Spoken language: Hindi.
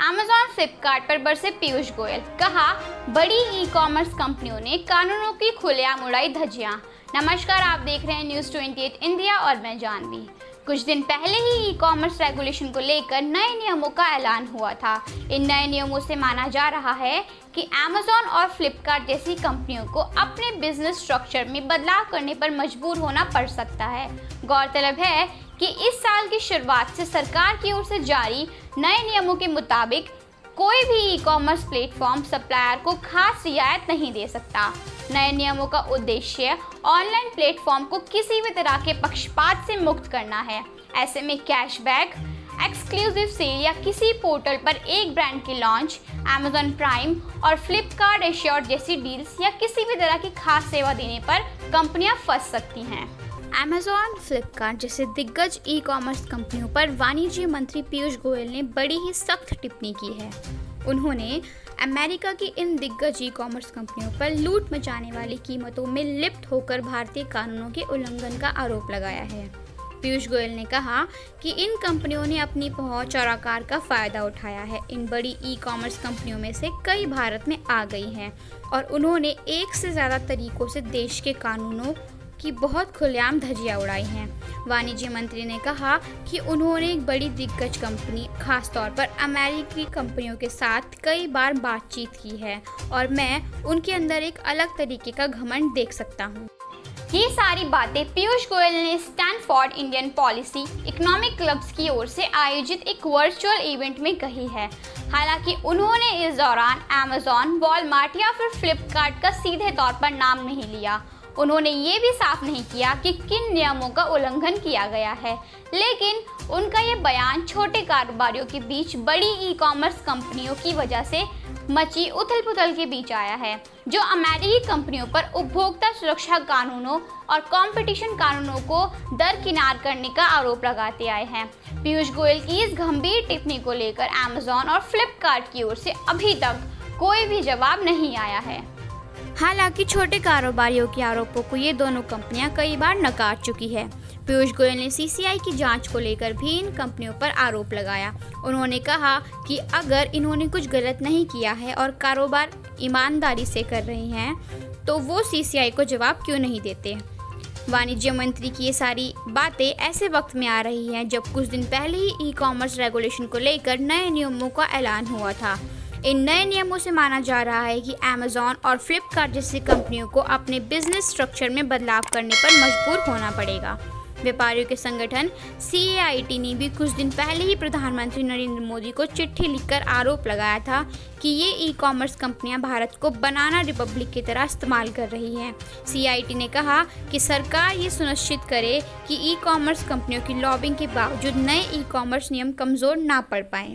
अमेज़न फ्लिपकार्ट पर बरसे पीयूष गोयल, कहा बड़ी ई कॉमर्स कंपनियों ने कानूनों की खुलेआम उड़ाई धज्जियां। नमस्कार, आप देख रहे हैं न्यूज़ 28 इंडिया और मैं जानवी। कुछ दिन पहले ही ई कॉमर्स रेगुलेशन को लेकर नए नियमों का ऐलान हुआ था। इन नए नियमों से माना जा रहा है कि अमेज़न और फ्लिपकार्ट जैसी कंपनियों को अपने बिजनेस स्ट्रक्चर में बदलाव करने पर मजबूर होना पड़ सकता है। गौरतलब है कि इस साल की शुरुआत से सरकार की ओर से जारी नए नियमों के मुताबिक कोई भी ई कॉमर्स प्लेटफॉर्म सप्लायर को खास रियायत नहीं दे सकता। नए नियमों का उद्देश्य ऑनलाइन प्लेटफॉर्म को किसी भी तरह के पक्षपात से मुक्त करना है। ऐसे में कैशबैक, एक्सक्लूसिव सेल या किसी पोर्टल पर एक ब्रांड की लॉन्च, अमेज़न प्राइम और फ्लिपकार्ट एश्योर्ड जैसी डील्स या किसी भी तरह की खास सेवा देने पर कंपनियां फंस सकती हैं। अमेज़न, फ्लिपकार्ट जैसे दिग्गज ई कॉमर्स कंपनियों पर वाणिज्य मंत्री पीयूष गोयल ने बड़ी ही सख्त टिप्पणी की है। उन्होंने अमेरिका की इन दिग्गज ई कॉमर्स कंपनियों पर लूट मचाने वाली कीमतों में लिप्त होकर भारतीय कानूनों के उल्लंघन का आरोप लगाया है। पीयूष गोयल ने कहा कि इन कंपनियों ने अपनी पहुंच और आकार का फ़ायदा उठाया है। इन बड़ी ई कॉमर्स कंपनियों में से कई भारत में आ गई हैं और उन्होंने एक से ज़्यादा तरीकों से देश के कानूनों की बहुत खुलेआम धज्जियां उड़ाई हैं। वाणिज्य मंत्री ने कहा कि उन्होंने एक बड़ी दिग्गज कंपनी, खासतौर पर अमेरिकी कंपनियों के साथ कई बार बातचीत की है और मैं उनके अंदर एक अलग तरीके का घमंड देख सकता हूं। ये सारी बातें पीयूष गोयल ने Stanford Indian policy economic clubs की ओर से आयोजित एक वर्चुअल इवेंट में कही है। हालांकि उन्होंने इस दौरान अमेज़न, वॉलमार्ट या फिर फ्लिपकार्ट का सीधे तौर पर नाम नहीं लिया। उन्होंने ये भी साफ नहीं किया कि किन नियमों का उल्लंघन किया गया है, लेकिन उनका ये बयान छोटे कारोबारियों के बीच बड़ी ई कॉमर्स कंपनियों की वजह से मची उथल-पुथल के बीच आया है, जो अमेरिकी कंपनियों पर उपभोक्ता सुरक्षा कानूनों और कंपटीशन कानूनों को दरकिनार करने का आरोप लगाते आए हैं। पीयूष गोयल की इस गंभीर टिप्पणी को लेकर अमेज़न और फ्लिपकार्ट की ओर से अभी तक कोई भी जवाब नहीं आया है। हालांकि छोटे कारोबारियों के आरोपों को ये दोनों कंपनियां कई बार नकार चुकी है। पीयूष गोयल ने सीसीआई की जांच को लेकर भी इन कंपनियों पर आरोप लगाया। उन्होंने कहा कि अगर इन्होंने कुछ गलत नहीं किया है और कारोबार ईमानदारी से कर रही हैं, तो वो सीसीआई को जवाब क्यों नहीं देते। वाणिज्य मंत्री की ये सारी बातें ऐसे वक्त में आ रही हैं जब कुछ दिन पहले ही ई कॉमर्स रेगुलेशन को लेकर नए नियमों का ऐलान हुआ था। इन नए नियमों से माना जा रहा है कि अमेज़न और फ्लिपकार्ट जैसी कंपनियों को अपने बिजनेस स्ट्रक्चर में बदलाव करने पर मजबूर होना पड़ेगा। व्यापारियों के संगठन CAIT ने भी कुछ दिन पहले ही प्रधानमंत्री नरेंद्र मोदी को चिट्ठी लिखकर आरोप लगाया था कि ये ई कॉमर्स कंपनियां भारत को बनाना रिपब्लिक की तरह इस्तेमाल कर रही हैं। CAIT ने कहा कि सरकार ये सुनिश्चित करे कि ई कॉमर्स कंपनियों की लॉबिंग के बावजूद नए ई कॉमर्स नियम कमज़ोर ना पड़ पाएं।